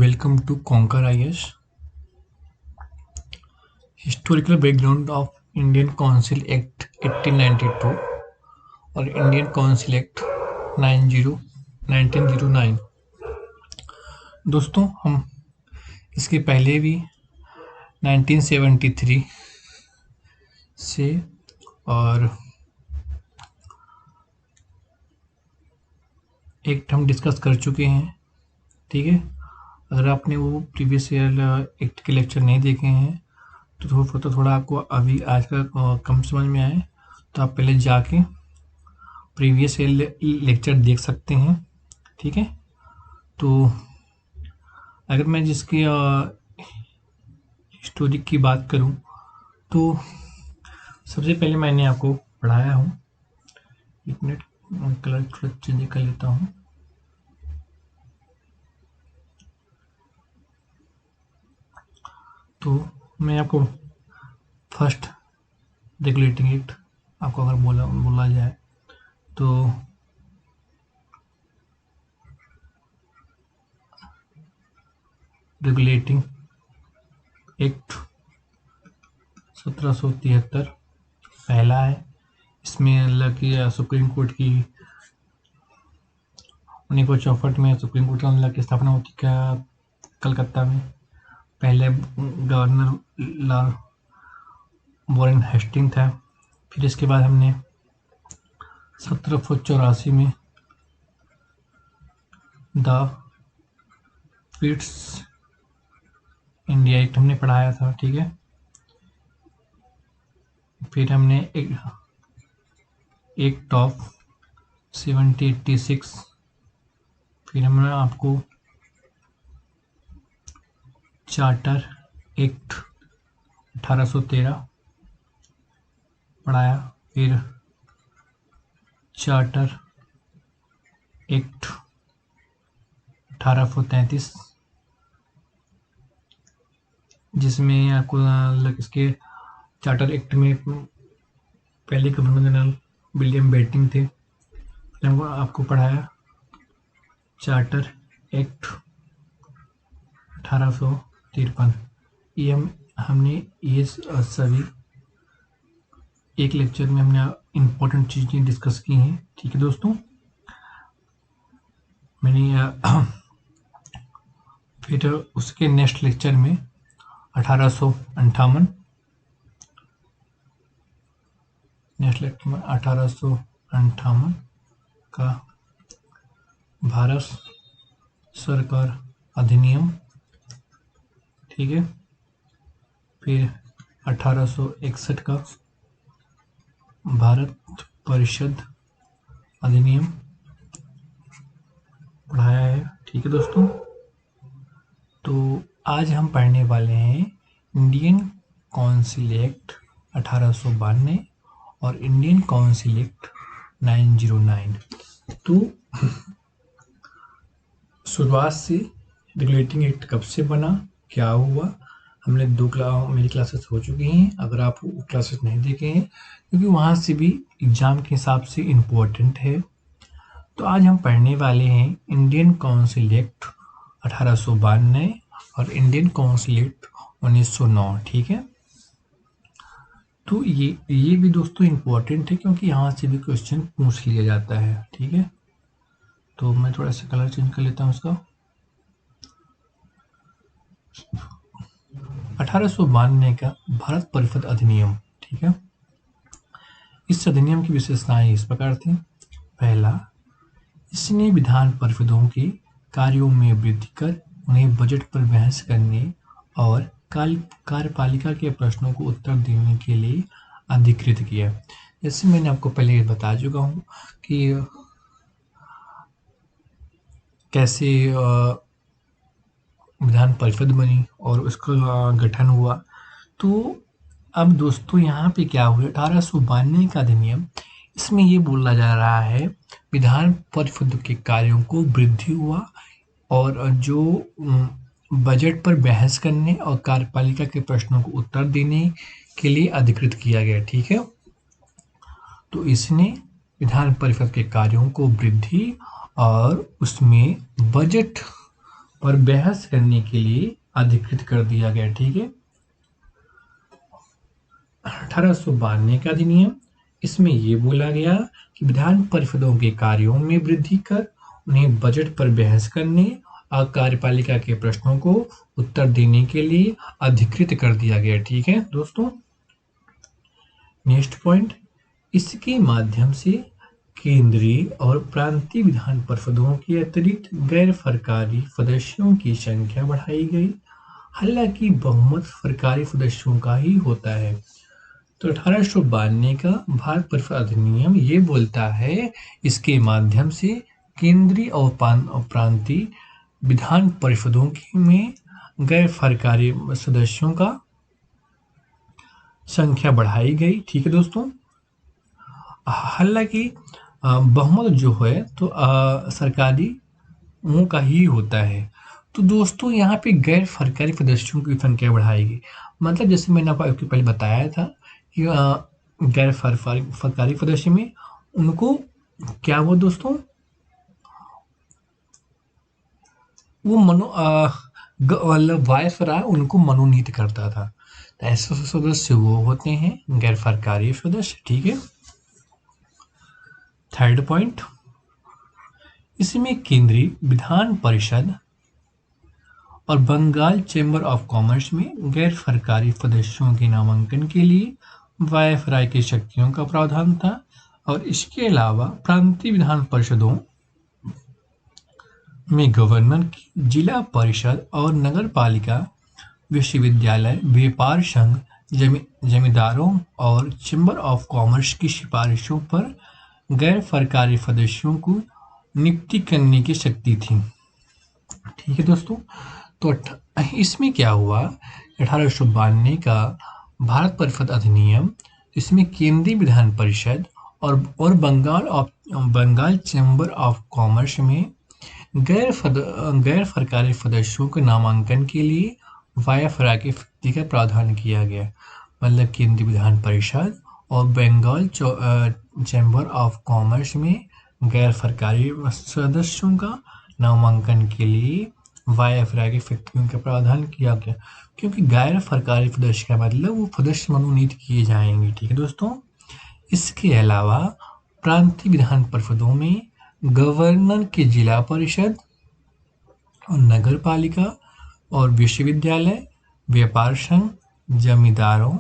Welcome to Conquer IS. Historical background of Indian Council Act 1892 और Indian council act 1909। दोस्तों, हम इसके पहले भी 1973 से और एक्ट हम डिस्कस कर चुके हैं। ठीक है, अगर आपने वो प्रीवियस ईयर एक्ट के लेक्चर नहीं देखे हैं तो थोड़ा आपको अभी आज का कम समझ में आए तो आप पहले जाके प्रीवियस ईयर लेक्चर देख सकते हैं। ठीक है, तो अगर मैं जिसकी हिस्टोरी की बात करूं तो सबसे पहले मैंने आपको पढ़ाया हूं। एक मिनट, कलर थोड़ा चेंज कर लेता हूं। तो मैं आपको फर्स्ट रेगुलेटिंग एक्ट आपको अगर बोला जाए तो रेगुलेटिंग एक्ट 1773 पहला है। इसमें कि सुप्रीम कोर्ट की 1964 में सुप्रीम कोर्ट की स्थापना होती क्या कलकत्ता में। पहले गवर्नर लॉर्ड वॉरेन हेस्टिंग था। फिर इसके बाद हमने 1784 में द पिट्स इंडिया एक्ट हमने पढ़ाया था। ठीक है, फिर हमने एक्ट ऑफ 1786, फिर हमने आपको चार्टर एक्ट 1813 पढ़ाया। फिर चार्टर एक्ट 1833 जिसमें आपको इसके चार्टर एक्ट में पहले गवर्नर जनरल विलियम बेंटिंक थे। फिर हमको आपको पढ़ाया चार्टर एक्ट 1853। ये हमने ये सभी एक लेक्चर में हमने इम्पोर्टेंट चीज़ें डिस्कस की हैं। ठीक है दोस्तों, मैंने फिर उसके नेक्स्ट लेक्चर में 1858 नेक्स्ट लेक्चर में 1858 का भारत सरकार अधिनियम। ठीक है, फिर 1861 का भारत परिषद अधिनियम पढ़ाया है। ठीक है दोस्तों, तो आज हम पढ़ने वाले हैं इंडियन काउंसिल एक्ट 1892 और इंडियन काउंसिल एक्ट 909। तो शुरुआत से रेगुलेटिंग एक्ट कब से बना, क्या हुआ, हमने मेरी क्लासेस हो चुकी हैं। अगर आप वो क्लासेस नहीं देखे हैं क्योंकि वहाँ से भी एग्जाम के हिसाब से इम्पोर्टेंट है। तो आज हम पढ़ने वाले हैं इंडियन काउंसिल एक्ट 1892 और इंडियन काउंसिल एक्ट 1909। ठीक है, तो ये भी दोस्तों इम्पोर्टेंट है क्योंकि यहाँ से भी क्वेश्चन पूछ लिया जाता है। ठीक है, तो मैं थोड़ा सा कलर चेंज कर लेता हूँ उसका। 1892 का भारत परिषद अधिनियम। ठीक है, इस अधिनियम की विशेषताएं इस प्रकार थी। पहला, इसने विधान परिषदों के कार्यों में वृद्धि कर उन्हें बजट पर बहस करने और कार्यपालिका के प्रश्नों को उत्तर देने के लिए अधिकृत किया। जैसे मैंने आपको पहले बता चुका हूँ कि कैसे विधान परिषद बनी और उसका गठन हुआ। तो अब दोस्तों यहाँ पे क्या हुआ, 1892 का अधिनियम, इसमें ये बोला जा रहा है विधान परिषद के कार्यों को वृद्धि हुआ और जो बजट पर बहस करने और कार्यपालिका के प्रश्नों को उत्तर देने के लिए अधिकृत किया गया। ठीक है, तो इसने विधान परिषद के कार्यों को वृद्धि और उसमें बजट पर बहस करने के लिए अधिकृत कर दिया गया। ठीक है, 1892 का अधिनियम, इसमें ये बोला गया कि विधान परिषदों के कार्यों में वृद्धि कर उन्हें बजट पर बहस करने और कार्यपालिका के प्रश्नों को उत्तर देने के लिए अधिकृत कर दिया गया। ठीक है दोस्तों, नेक्स्ट पॉइंट, इसके माध्यम से केंद्रीय और प्रांतीय विधान परिषदों के अतिरिक्त गैर सरकारी सदस्यों की संख्या बढ़ाई गई। हालांकि बहुमत सरकारी सदस्यों का ही होता है। तो 1892 का भारत परिषद अधिनियम ये बोलता है, इसके माध्यम से केंद्रीय और प्रांतीय विधान परिषदों में गैर सरकारी सदस्यों का संख्या बढ़ाई गई। ठीक है दोस्तों, हालांकि बहुमत जो है तो सरकारी का ही होता है। तो दोस्तों यहाँ पे गैर सरकारी सदस्यों की संख्या बढ़ाएगी, मतलब जैसे मैंने आपको पहले बताया था कि गैर सरकारी सदस्य में उनको क्या हुआ दोस्तों, वो मतलब वायसराय उनको मनोनीत करता था। तो ऐसे सदस्य वो होते हैं गैर सरकारी सदस्य। ठीक है, थर्ड पॉइंट, इसमें केंद्रीय विधान परिषद और बंगाल चैम्बर ऑफ कॉमर्स में गैर सरकारी सदस्यों के नामांकन के लिए वायसराय की शक्तियों का प्रावधान था। और इसके अलावा प्रांतीय विधान परिषदों में गवर्नर की जिला परिषद और नगर पालिका, विश्वविद्यालय, व्यापार संघ, जमींदारों और चैम्बर ऑफ कॉमर्स की सिफारिशों पर गैर सरकारी सदस्यों को नियुक्ति करने की शक्ति थी। ठीक है दोस्तों, तो इसमें क्या हुआ, 1892 का भारत परिषद अधिनियम, इसमें केंद्रीय विधान परिषद और बंगाल चैम्बर ऑफ कॉमर्स में गैर सरकारी सदस्यों के नामांकन के लिए वायसराय की शक्ति का प्रावधान किया गया। मतलब केंद्रीय विधान परिषद और बंगाल चैम्बर ऑफ कॉमर्स में गैर सरकारी सदस्यों का नामांकन के लिए वायसराय की शक्तियों का प्रावधान किया गया, क्योंकि गैर सरकारी सदस्य का मतलब वो सदस्य मनोनीत किए जाएंगे। ठीक है दोस्तों, इसके अलावा प्रांतीय विधान परिषदों में गवर्नर के जिला परिषद और नगर पालिका और विश्वविद्यालय, व्यापार संघ, जमींदारों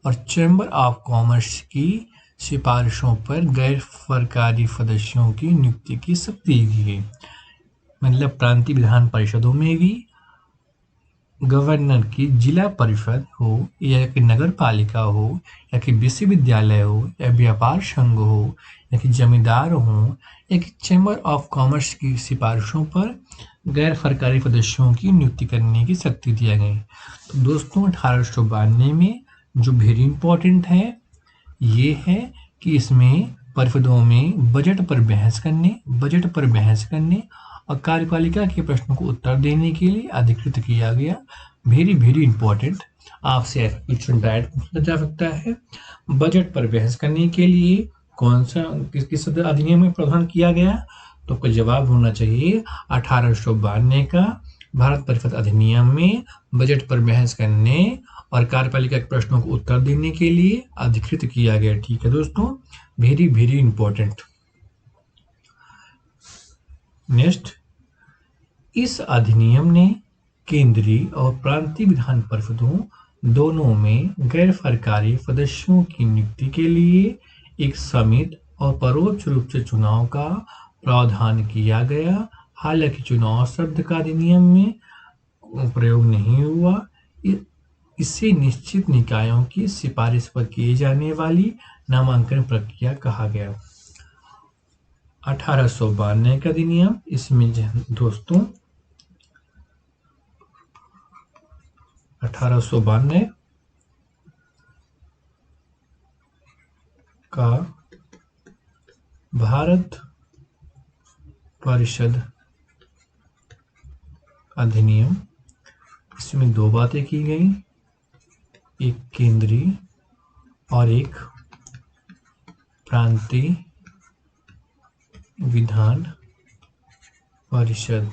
और चैम्बर ऑफ कॉमर्स की सिफारिशों पर गैर सरकारी सदस्यों की नियुक्ति की शक्ति दी गई। मतलब प्रांतीय विधान परिषदों में भी गवर्नर की जिला परिषद हो या कि नगर पालिका हो या कि विश्वविद्यालय हो या व्यापार संघ हो या कि जमींदार हो या कि चैम्बर ऑफ कॉमर्स की सिफारिशों पर गैर सरकारी सदस्यों की नियुक्ति करने की शक्ति दिया गई। तो दोस्तों 1892 में जो वेरी इंपॉर्टेंट है ये है कि इसमें परिषदों में बजट पर बहस करने और कार्यपालिका के प्रश्नों को उत्तर देने के लिए अधिकृत किया गया। वेरी वेरी इंपॉर्टेंट, आपसे क्वेश्चन डायरेक्ट पूछा जा सकता है। बजट पर बहस करने के लिए कौन सा किस अधिनियम में प्रावधान किया गया, तो आपका जवाब होना चाहिए 1892 का भारत परिषद अधिनियम में बजट पर बहस करने और कार्यपालिका के प्रश्नों को उत्तर देने के लिए अधिकृत किया गया। ठीक है दोस्तों, वेरी वेरी इंपॉर्टेंट। नेक्स्ट, इस अधिनियम ने केंद्रीय और प्रांतीय विधान परिषदों दोनों में गैर सरकारी सदस्यों की नियुक्ति के लिए एक समित और परोक्ष रूप से चुनाव का प्रावधान किया गया। हालांकि चुनाव शब्द का अधिनियम में प्रयोग नहीं हुआ। इसे निश्चित निकायों की सिफारिश पर किए जाने वाली नामांकन प्रक्रिया कहा गया। 1892 का अधिनियम, इसमें दोस्तों 1892 का भारत परिषद अधिनियम, इसमें दो बातें की गई, एक केंद्रीय और एक प्रांतीय विधान परिषद।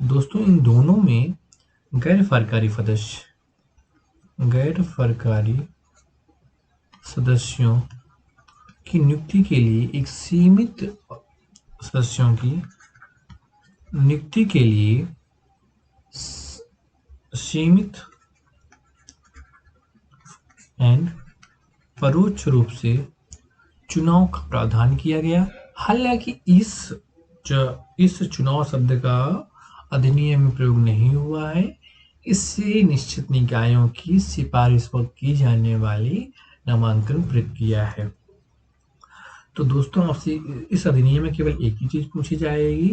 तो दोस्तों इन दोनों में गैर फरकारी सदस्यों की नियुक्ति के लिए एक सीमित सदस्यों की नियुक्ति के लिए सीमित एंड परोक्ष रूप से चुनाव का प्रावधान किया गया। हालांकि इस चुनाव शब्द का अधिनियम में प्रयोग नहीं हुआ है। इससे निश्चित निकायों की सिफारिश पर की जाने वाली नामांकन प्रक्रिया है। तो दोस्तों आपसे इस अधिनियम में केवल एक ही चीज पूछी जाएगी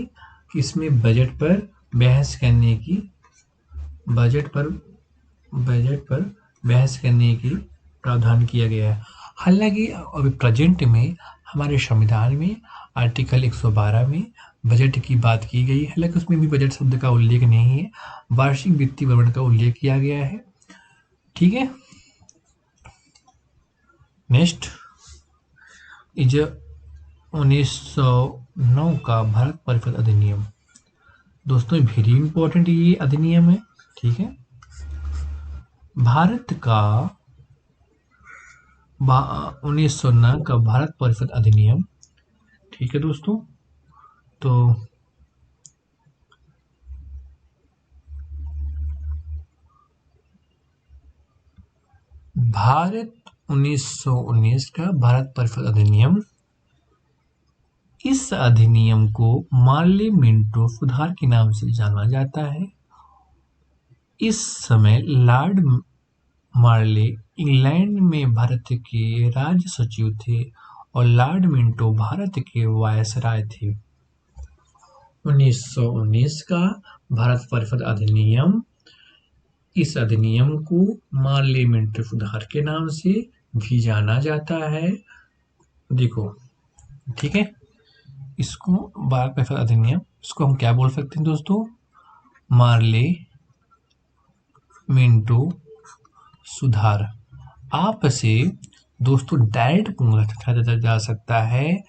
कि इसमें बजट पर बहस करने की प्रावधान किया गया है। हालांकि अभी प्रेजेंट में हमारे संविधान में आर्टिकल 112 में बजट की बात की गई है, हालांकि उसमें भी बजट शब्द का उल्लेख नहीं है, वार्षिक वित्तीय विवरण का उल्लेख किया गया है। ठीक है, नेक्स्ट इज 1909 का भारत परिषद अधिनियम। दोस्तों वेरी इंपॉर्टेंट ये अधिनियम है। ठीक है, भारत का 1909 का भारत परिषद अधिनियम। ठीक है दोस्तों, तो भारत 1919 का भारत परिषद अधिनियम, इस अधिनियम को मार्ले मिंटो सुधार के नाम से जाना जाता है। इस समय लॉर्ड मार्ले इंग्लैंड में भारत के राज्य सचिव थे और लॉर्ड मिंटो भारत के वायसराय थे। 1919 का भारत परिषद अधिनियम, इस अधिनियम को मार्ले मिंटो सुधार के नाम से भी जाना जाता है। देखो, ठीक है, इसको भारत परिषद अधिनियम, इसको हम क्या बोल सकते हैं दोस्तों? मार्ले मिंटो सुधार। आपसे दोस्तों डायरेक्ट पूछा जा सकता है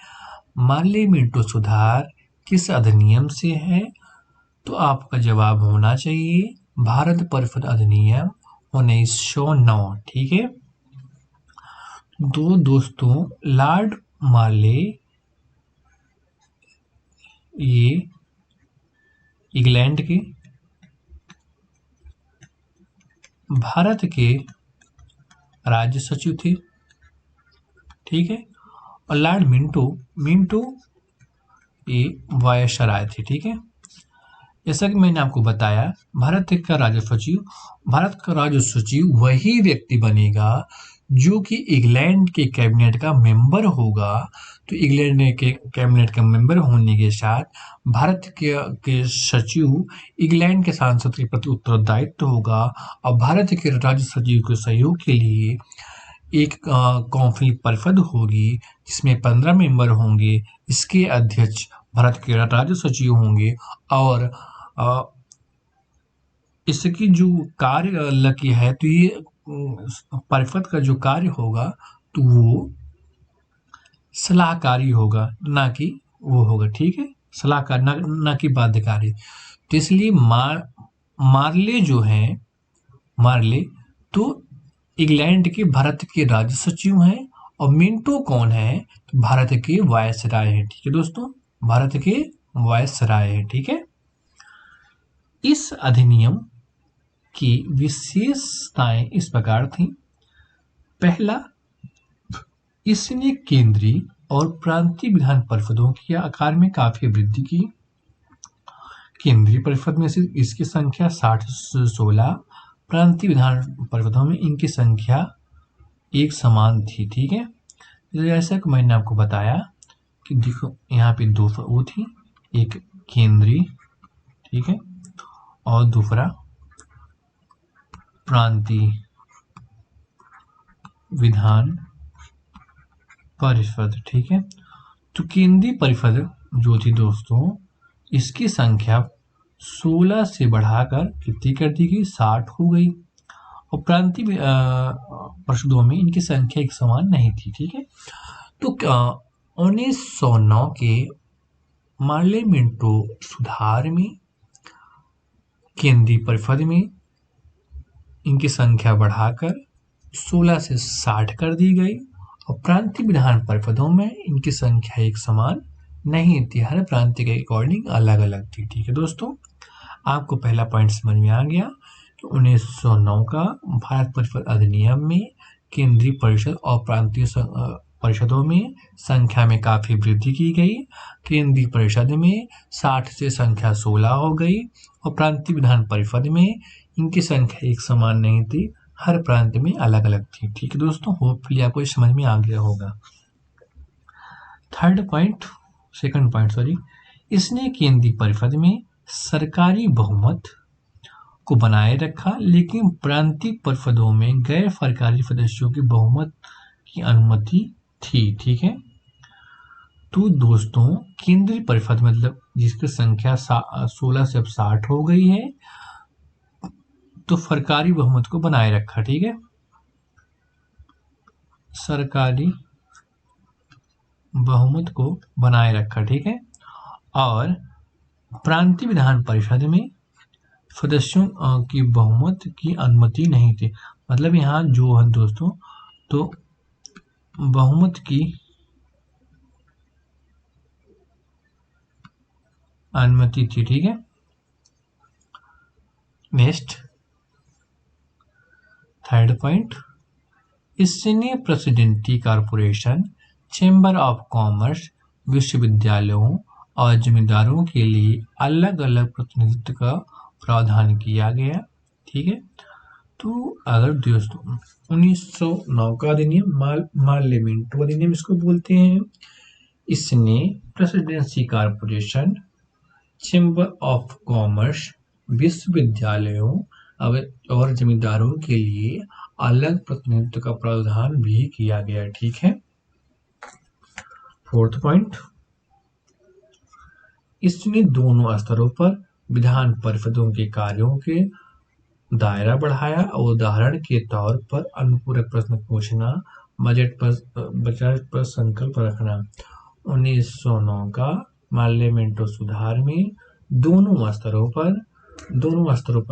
मार्ले मिंटो सुधार किस अधिनियम से है, तो आपका जवाब होना चाहिए भारत परिषद अधिनियम 1909। ठीक है, दोस्तों लॉर्ड मार्ले ये इंग्लैंड के भारत के राज्य सचिव थे। ठीक है, और लॉर्ड मिंटो ये वायसराय थे। ठीक है, जैसा कि मैंने आपको बताया भारत का राज्य सचिव वही व्यक्ति बनेगा जो कि इंग्लैंड के कैबिनेट का मेंबर होगा। तो इंग्लैंड के कैबिनेट का मेंबर होने के साथ भारत के सचिव इंग्लैंड के सांसद के प्रति उत्तरदायित्व होगा और भारत के राज्य सचिव के सहयोग के लिए एक कौंसिल परिषद होगी जिसमें 15 मेंबर होंगे। इसके अध्यक्ष भारत के राज्य सचिव होंगे और इसकी जो कार्य है, तो ये परिषद का जो कार्य होगा तो वो सलाहकारी होगा, ना कि वो होगा। ठीक है, सलाहकार ना कि बाध्यकारी। तो इसलिए मार्ले जो है, मार्ले तो इंग्लैंड के भारत के राज्य सचिव हैं और मिंटो कौन है? तो भारत के वायसराय है। ठीक है दोस्तों, भारत के वायसराय है। ठीक है, इस अधिनियम की विशेषताएं इस प्रकार थी। पहला, इसने केंद्रीय और प्रांतीय विधान परिषदों के आकार में काफी वृद्धि की। केंद्रीय परिषद में से इसकी संख्या 60 से 16, प्रांतीय विधान परिषदों में इनकी संख्या एक समान थी। ठीक है, जैसा कि मैंने आपको बताया कि देखो यहाँ पे दो वो थी, एक केंद्रीय, ठीक है, और दूसरा प्रांतीय विधान परिषद। ठीक है, तो केंद्रीय परिषद जो थी दोस्तों, इसकी संख्या 16 से बढ़ाकर कितनी कर दी गई? 60 हो गई। और प्रांतीय परिषदों में इनकी संख्या एक समान नहीं थी। ठीक है, तो 1909 के मार्ले मिंटो सुधार में केंद्रीय परिषद में इनकी संख्या बढ़ाकर 16 से 60 कर दी गई और प्रांतीय विधान परिषदों में इनकी संख्या एक समान नहीं थी, हर प्रांतीय के अकॉर्डिंग अलग अलग थी। ठीक है दोस्तों, आपको पहला पॉइंट समझ में आ गया कि 1909 का भारत परिषद अधिनियम में केंद्रीय परिषद और प्रांतीय परिषदों में संख्या में काफी वृद्धि की गई। केंद्रीय परिषद में 60 से संख्या 16 हो गई और प्रांतीय विधान परिषद में इनकी संख्या एक समान नहीं थी, हर प्रांत में अलग अलग थी। ठीक है दोस्तों, होपफुली आपको समझ में आ गया होगा। सेकंड पॉइंट, इसने केंद्रीय परिषद में सरकारी बहुमत को बनाए रखा, लेकिन प्रांतीय परिषदों में गैर सरकारी सदस्यों की बहुमत की अनुमति थी। ठीक है, तो दोस्तों केंद्रीय परिषद मतलब जिसकी संख्या 16 से अब 60 हो गई है, तो सरकारी बहुमत को बनाए रखा। ठीक है, सरकारी बहुमत को बनाए रखा। ठीक है, और प्रांतीय विधान परिषद में सदस्यों की बहुमत की अनुमति नहीं थी। मतलब यहाँ जो है दोस्तों, तो बहुमत की अनुमति थी। ठीक है, नेक्स्ट थर्ड पॉइंट, इसने प्रेसिडेंटी कॉरपोरेशन, चैम्बर ऑफ कॉमर्स, विश्वविद्यालयों और जमींदारों के लिए अलग अलग प्रतिनिधित्व का प्रावधान किया गया। ठीक है, तो अगर दोस्तों 1909 का अधिनियम मार्लियामेंटो अधिनियम इसको बोलते हैं, इसने presidency corporation, chamber of commerce, विश्वविद्यालयों और जमींदारों के लिए अलग प्रतिनिधित्व का प्रावधान भी किया गया। ठीक है, फोर्थ पॉइंट, इसने दोनों स्तरों पर विधान परिषदों के कार्यों के दायरा बढ़ाया और उदाहरण के तौर पर अनुपूरक प्रश्न पूछना, बजट पर संकल्प रखना। 1909 का मार्लियामेंटो सुधार में दोनों स्तरों पर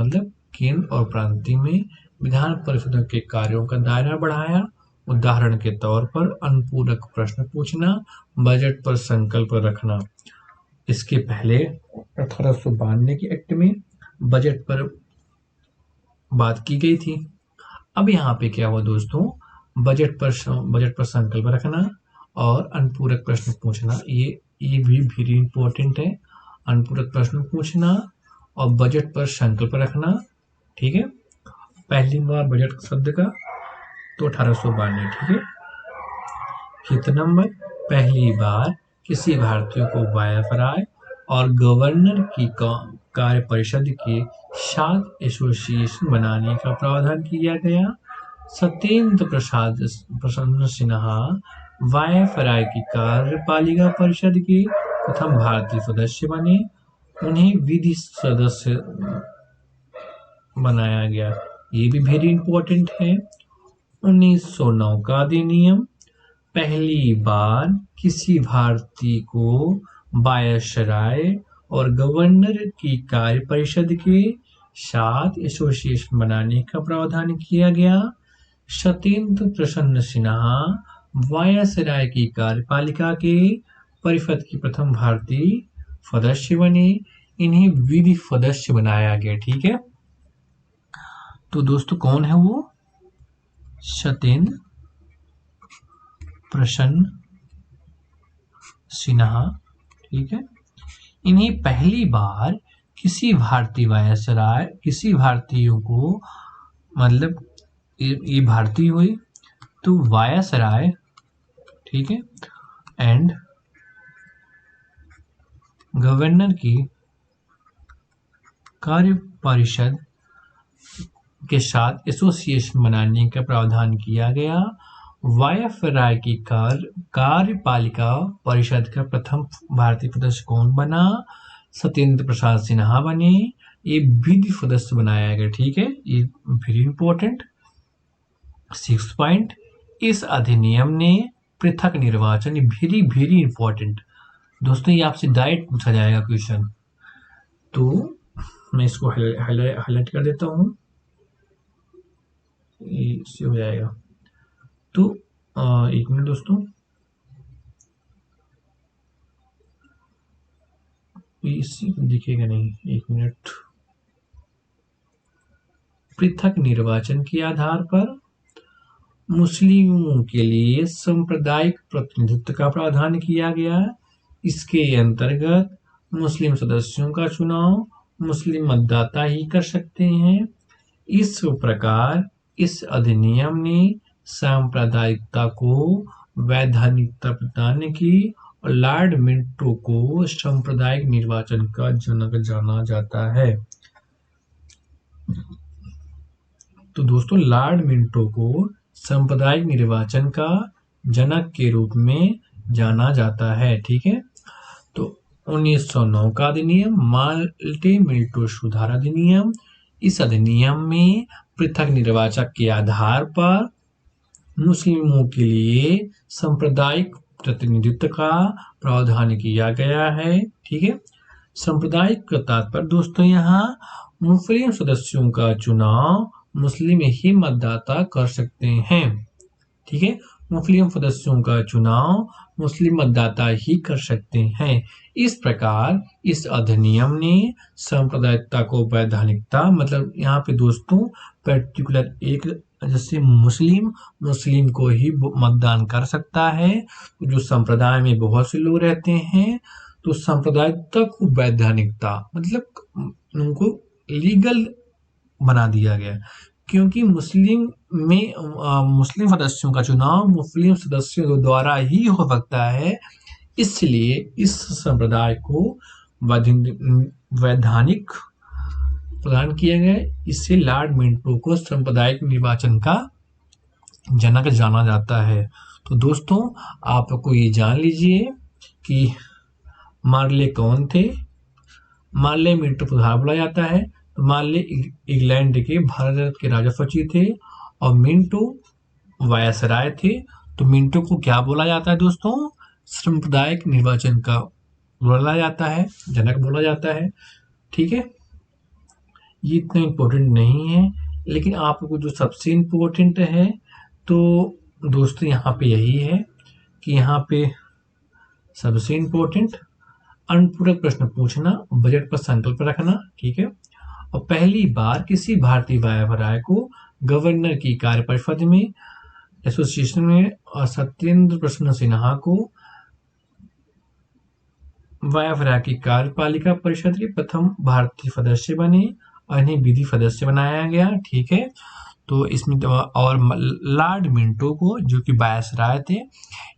मतलब केंद्र और प्रांतीय में विधान परिषदों के कार्यों का दायरा बढ़ाया, उदाहरण के तौर पर अनुपूरक प्रश्न पूछना, बजट पर संकल्प रखना। इसके पहले 1892 के एक्ट में बजट पर बात की गई थी। अब यहाँ पे क्या हुआ दोस्तों, बजट पर संकल्प रखना और अनुपूरक प्रश्न पूछना, ये भी वेरी इंपॉर्टेंट है। अनुपूरक प्रश्न पूछना और बजट पर संकल्प रखना। ठीक है, पहली बार बजट शब्द का तो 1892। ठीक है, फिफ्थ नंबर, पहली बार किसी भारतीय को वायसराय और गवर्नर की कार्य परिषद के साथ एसोसिएशन बनाने का प्रावधान किया गया। सत्येंद्र प्रसन्न सिन्हा वायसराय की कार्यपालिका परिषद के प्रथम भारतीय सदस्य बने, उन्हें विधि सदस्य बनाया गया। ये भी वेरी इंपॉर्टेंट है। 1909 का अधिनियम, पहली बार किसी भारतीय को वायसराय और गवर्नर की कार्य परिषद के साथ एसोसिएशन बनाने का प्रावधान किया गया। सत्येंद्र प्रसन्न सिन्हा वायसराय की कार्यपालिका के परिषद की प्रथम भारतीय सदस्य बने, इन्हें विधि सदस्य बनाया गया। ठीक है, तो दोस्तों कौन है वो, सत्येंद्र प्रसन्न सिन्हा। ठीक है, इन्हें पहली बार किसी भारतीयों को, मतलब ये भारतीय हुई तो वायसराय, ठीक है, एंड गवर्नर की कार्य परिषद के साथ एसोसिएशन बनाने का प्रावधान किया गया। वायसराय की कार्यपालिका परिषद का प्रथम भारतीय सदस्य कौन बना, सत्येंद्र प्रसाद सिन्हा बने, ये विधि सदस्य बनाया गया। ठीक है, ये वेरी इंपॉर्टेंट। 6 पॉइंट, इस अधिनियम ने पृथक निर्वाचन, वेरी वेरी इंपॉर्टेंट दोस्तों, ये आपसे डायरेक्ट पूछा जाएगा क्वेश्चन। तो मैं इसको हाईलाइट कर देता हूँ, इससे हो जाएगा। तो एक मिनट दोस्तों, इसी दिखेगा नहीं, एक मिनट। पृथक निर्वाचन के आधार पर मुस्लिमों के लिए सांप्रदायिक प्रतिनिधित्व का प्रावधान किया गया। इसके अंतर्गत मुस्लिम सदस्यों का चुनाव मुस्लिम मतदाता ही कर सकते हैं। इस प्रकार इस अधिनियम ने सांप्रदायिकता को वैधानिकता प्रदान की और लॉर्ड मिंटो को सांप्रदायिक निर्वाचन का जनक जाना जाता है। तो दोस्तों, लॉर्ड मिंटो को सांप्रदायिक निर्वाचन का जनक के रूप में जाना जाता है। ठीक है, तो 1909 का अधिनियम, माल्टे मिंटो सुधार अधिनियम। इस अधिनियम में पृथक निर्वाचन के आधार पर मुस्लिमों के लिए सांप्रदायिक प्रतिनिधित्व का प्रावधान किया गया है। ठीक है, सांप्रदायिक का तात्पर्य दोस्तों यहाँ मुस्लिम सदस्यों का चुनाव मुस्लिम ही मतदाता कर सकते हैं। ठीक है, मुस्लिम सदस्यों का चुनाव मुस्लिम मतदाता ही कर सकते हैं। इस प्रकार इस अधिनियम ने सांप्रदायिकता को वैधानिकता, मतलब यहाँ पे दोस्तों पर्टिकुलर एक, जैसे मुस्लिम को ही मतदान कर सकता है। जो संप्रदाय में बहुत से लोग रहते हैं, तो सांप्रदायिकता को वैधानिकता मतलब उनको लीगल बना दिया गया, क्योंकि मुस्लिम सदस्यों का चुनाव मुस्लिम सदस्यों द्वारा ही हो सकता है। इसलिए इस संप्रदाय को वैधानिक प्रदान किया गया। इससे लॉर्ड मिंटो को सांप्रदायिक निर्वाचन का जनक जाना जाता है। तो दोस्तों, आपको ये जान लीजिए कि मार्ले कौन थे। मार्ले मिंटो प्रधान बोला जाता है। तो मार्ले इंग्लैंड के भारत के राजा सचिव थे और मिंटो वायसराय थे। तो मिंटो को क्या बोला जाता है दोस्तों? सांप्रदायिक निर्वाचन का बोला जाता है, जनक बोला जाता है। ठीक है, ये इतना इम्पोर्टेंट नहीं है, लेकिन आपको जो सबसे इम्पोर्टेंट है तो दोस्तों यहाँ पे यही है कि यहाँ पे सबसे इम्पोर्टेंट अनुपूरक प्रश्न पूछना, बजट पर संकल्प रखना। ठीक है, और पहली बार किसी भारतीय वायसराय को गवर्नर की कार्यपरिषद में एसोसिएशन में और सत्येंद्र प्रसन्न सिन्हा को वायसराय की कार्यपालिका परिषद के प्रथम भारतीय सदस्य बने और इन्हें विधि सदस्य बनाया गया। ठीक है, तो इसमें और लॉर्ड मिंटो को, जो कि वायसराय थे,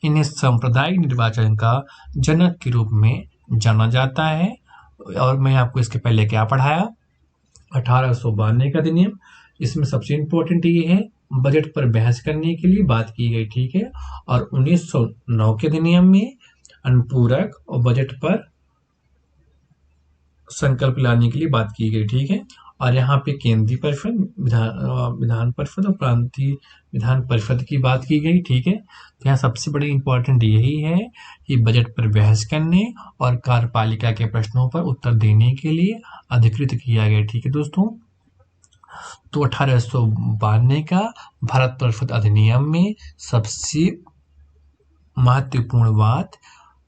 इन्हें सांप्रदायिक निर्वाचन का जनक के रूप में जाना जाता है। और मैं आपको इसके पहले क्या पढ़ाया, 1892 का अधिनियम। इसमें सबसे इम्पोर्टेंट ये है, बजट पर बहस करने के लिए बात की गई। ठीक है, और 1909 के अधिनियम में अनुपूरक और बजट पर संकल्प लाने के लिए बात की गई। ठीक है, और यहाँ पे केंद्रीय परिषद, विधान परिषद और प्रांतीय विधान परिषद की बात की गई। ठीक है, तो यहाँ सबसे बड़ी इम्पोर्टेंट यही है कि बजट पर बहस करने और कार्यपालिका के प्रश्नों पर उत्तर देने के लिए अधिकृत किया गया। ठीक है दोस्तों, तो 1892 का भारत परिषद अधिनियम में सबसे महत्वपूर्ण बात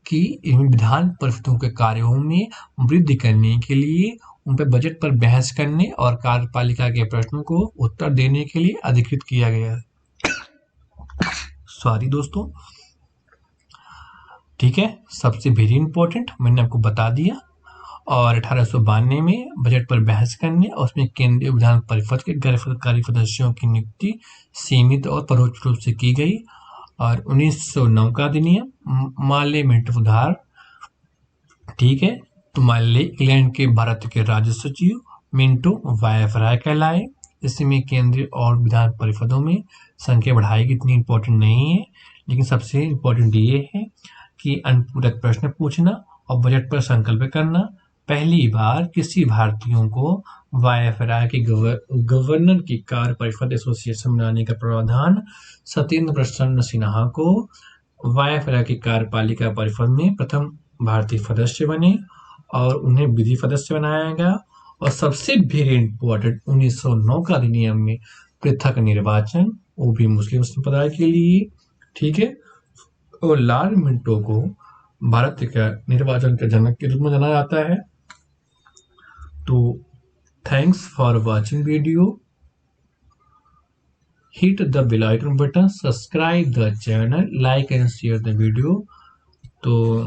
कि विधान परिषदों के कार्यों में वृद्धि करने के लिए, उन पर बजट पर बहस करने और कार्यपालिका के प्रश्नों को उत्तर देने के लिए अधिकृत किया गया है। सॉरी दोस्तों। ठीक है, सबसे वेरी इंपॉर्टेंट मैंने आपको बता दिया। और 1892 में बजट पर बहस करने और उसमें केंद्रीय विधान परिषद के गैर सरकारी सदस्यों की नियुक्ति सीमित और परोक्ष रूप से की गई। और 1909 का अधिनियम, माले मिंटो सुधार। ठीक है, तो माले इंग्लैंड के भारत के राज्य सचिव, मिंटो वायसराय कहलाए। इसमें केंद्रीय और विधान परिषदों में संख्या बढ़ाई गई, इतनी इम्पोर्टेंट नहीं है, लेकिन सबसे इम्पोर्टेंट ये है कि अनुपूरक प्रश्न पूछना और बजट पर संकल्प करना। पहली बार किसी भारतीयों को वायसराय के गवर्नर की कार्यपरिषद एसोसिएशन बनाने का प्रावधान। सत्येंद्र प्रसन्न सिन्हा को वायसराय की कार्यपालिका परिषद में प्रथम भारतीय सदस्य बने और उन्हें विधि सदस्य बनाया गया। और सबसे वेरी इंपॉर्टेंट 1909 का अधिनियम में पृथक निर्वाचन, वो भी मुस्लिम संप्रदाय के लिए, ठीक है। और लाल मिंटो को भारत का निर्वाचन के जनक के रूप में जाना जाता है। तो thanks for watching video, hit the bell icon button, subscribe the channel, like and share the video. तो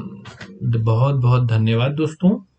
बहुत बहुत धन्यवाद दोस्तों।